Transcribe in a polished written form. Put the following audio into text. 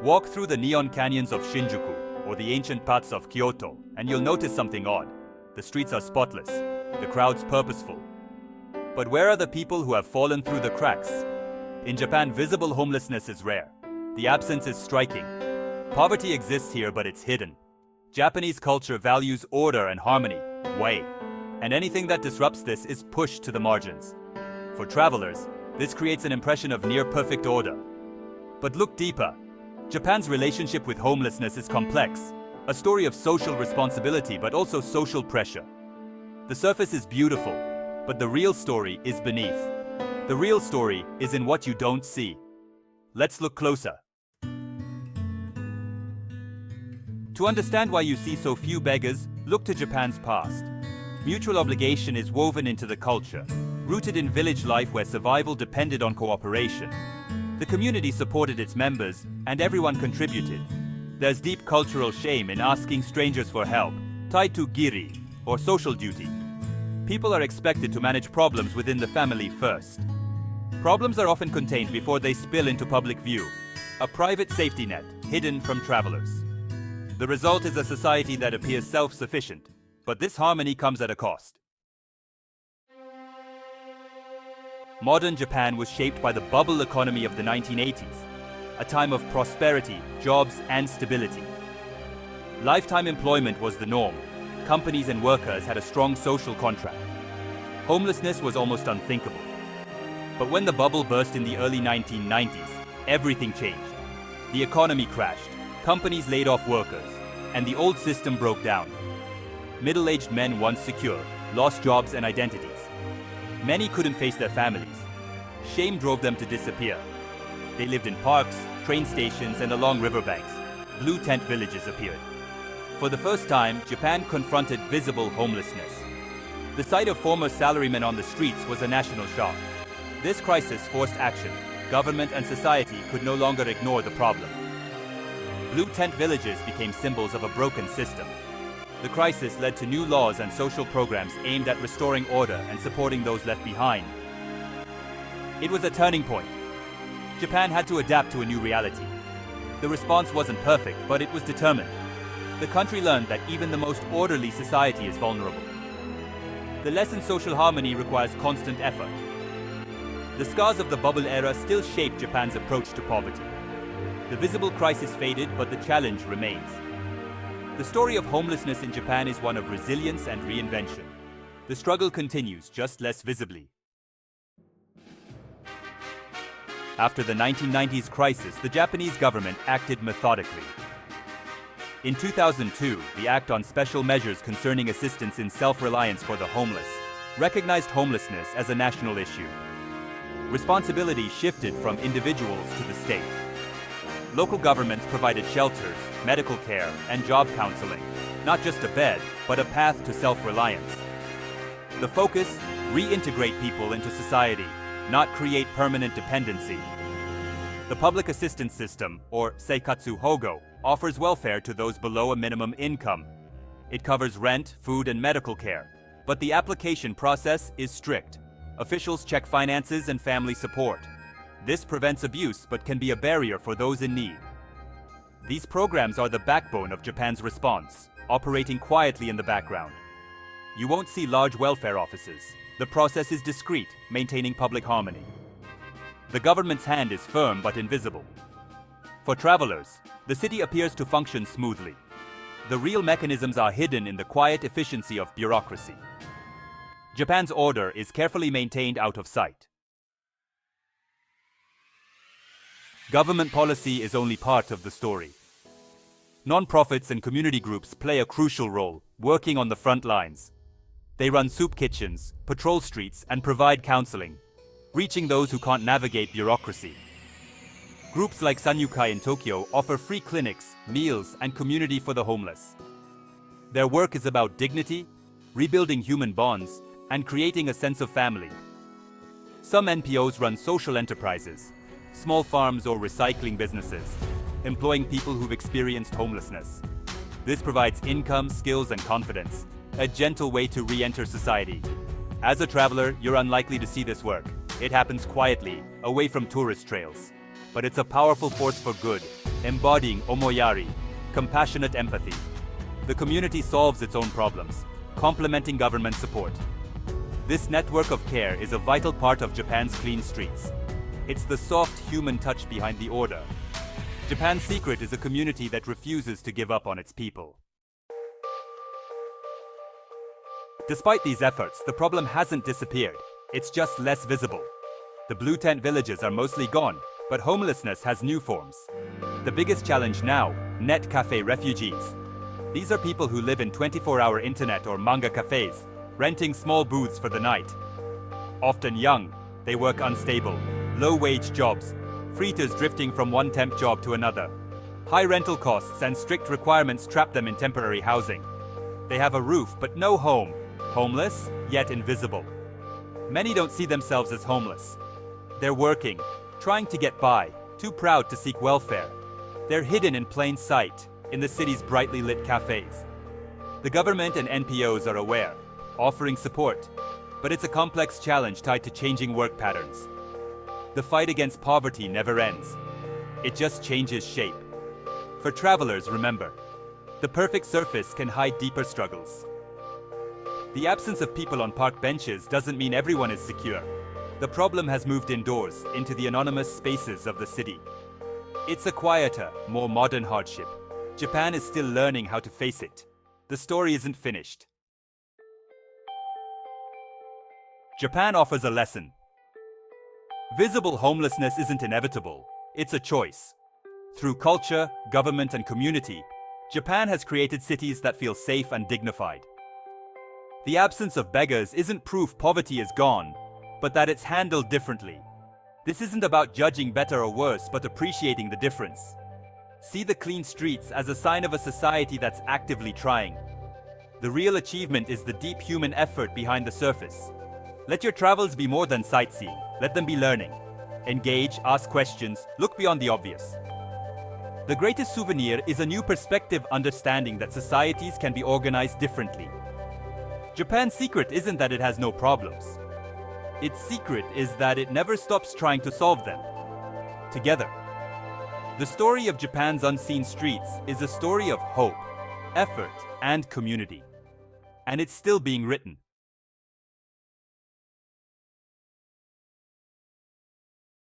Walk through the neon canyons of Shinjuku or the ancient paths of Kyoto, and you'll notice something odd. The streets are spotless, the crowds purposeful. But where are the people who have fallen through the cracks? In Japan, visible homelessness is rare. The absence is striking. Poverty exists here, but it's hidden. Japanese culture values order and harmony, wei, and anything that disrupts this is pushed to the margins. For travelers, this creates an impression of near-perfect order. But look deeper. Japan's relationship with homelessness is complex, a story of social responsibility but also social pressure. The surface is beautiful, but the real story is beneath. The real story is in what you don't see. Let's look closer. To understand why you see so few beggars, look to Japan's past. Mutual obligation is woven into the culture, rooted in village life where survival depended on cooperation. The community supported its members, and everyone contributed. There's deep cultural shame in asking strangers for help, tied to giri, or social duty. People are expected to manage problems within the family first. Problems are often contained before they spill into public view, a private safety net hidden from travelers. The result is a society that appears self-sufficient, but this harmony comes at a cost. Modern Japan was shaped by the bubble economy of the 1980s, a time of prosperity, jobs, and stability. Lifetime employment was the norm. Companies and workers had a strong social contract. Homelessness was almost unthinkable. But when the bubble burst in the early 1990s, everything changed. The economy crashed, companies laid off workers, and the old system broke down. Middle-aged men, once secure, lost jobs and identities. Many couldn't face their families. Shame drove them to disappear. They lived in parks, train stations, and along riverbanks. Blue tent villages appeared. For the first time, Japan confronted visible homelessness. The sight of former salarymen on the streets was a national shock. This crisis forced action. Government and society could no longer ignore the problem. Blue tent villages became symbols of a broken system. The crisis led to new laws and social programs aimed at restoring order and supporting those left behind. It was a turning point. Japan had to adapt to a new reality. The response wasn't perfect, but it was determined. The country learned that even the most orderly society is vulnerable. The lesson social harmony requires constant effort. The scars of the bubble era still shape Japan's approach to poverty. The visible crisis faded, but the challenge remains. The story of homelessness in Japan is one of resilience and reinvention. The struggle continues, just less visibly. After the 1990s crisis, the Japanese government acted methodically. In 2002, the Act on Special Measures Concerning Assistance in Self-Reliance for the Homeless recognized homelessness as a national issue. Responsibility shifted from individuals to the state. Local governments provided shelters, medical care, and job counseling, not just a bed, but a path to self-reliance. The focus: reintegrate people into society, not create permanent dependency. The public assistance system, or seikatsu hogo, offers welfare to those below a minimum income. It covers rent, food, and medical care, but the application process is strict. Officials check finances and family support. This prevents abuse but can be a barrier for those in need. These programs are the backbone of Japan's response, operating quietly in the background. You won't see large welfare offices. The process is discreet, maintaining public harmony. The government's hand is firm but invisible. For travelers, the city appears to function smoothly. The real mechanisms are hidden in the quiet efficiency of bureaucracy. Japan's order is carefully maintained out of sight. Government policy is only part of the story. Non-profits and community groups play a crucial role, working on the front lines. They run soup kitchens, patrol streets, and provide counseling, reaching those who can't navigate bureaucracy. Groups like Sanyukai in Tokyo offer free clinics, meals, and community for the homeless. Their work is about dignity, rebuilding human bonds, and creating a sense of family. Some NPOs run social enterprises, small farms or recycling businesses, employing people who've experienced homelessness. This provides income, skills, and confidence, a gentle way to re-enter society. As a traveler, you're unlikely to see this work. It happens quietly, away from tourist trails. But it's a powerful force for good, embodying omoyari, compassionate empathy. The community solves its own problems, complementing government support. This network of care is a vital part of Japan's clean streets. It's the soft human touch behind the order. Japan's secret is a community that refuses to give up on its people. Despite these efforts, the problem hasn't disappeared. It's just less visible. The blue tent villages are mostly gone, but homelessness has new forms. The biggest challenge now, net cafe refugees. These are people who live in 24-hour internet or manga cafes, renting small booths for the night. Often young, they work unstable, low-wage jobs, freeters drifting from one temp job to another. High rental costs and strict requirements trap them in temporary housing. They have a roof but no home, homeless yet invisible. Many don't see themselves as homeless. They're working, trying to get by, too proud to seek welfare. They're hidden in plain sight, in the city's brightly lit cafes. The government and NPOs are aware, offering support, but it's a complex challenge tied to changing work patterns. The fight against poverty never ends. It just changes shape. For travelers, remember, the perfect surface can hide deeper struggles. The absence of people on park benches doesn't mean everyone is secure. The problem has moved indoors, into the anonymous spaces of the city. It's a quieter, more modern hardship. Japan is still learning how to face it. The story isn't finished. Japan offers a lesson. Visible homelessness isn't inevitable. It's a choice. Through culture, government, and community, Japan has created cities that feel safe and dignified. The absence of beggars isn't proof poverty is gone, but that it's handled differently. This isn't about judging better or worse, but appreciating the difference. See the clean streets as a sign of a society that's actively trying. The real achievement is the deep human effort behind the surface. Let your travels be more than sightseeing. Let them be learning. Engage, ask questions, look beyond the obvious. The greatest souvenir is a new perspective, understanding that societies can be organized differently. Japan's secret isn't that it has no problems. Its secret is that it never stops trying to solve them. Together. The story of Japan's unseen streets is a story of hope, effort, and community. And it's still being written.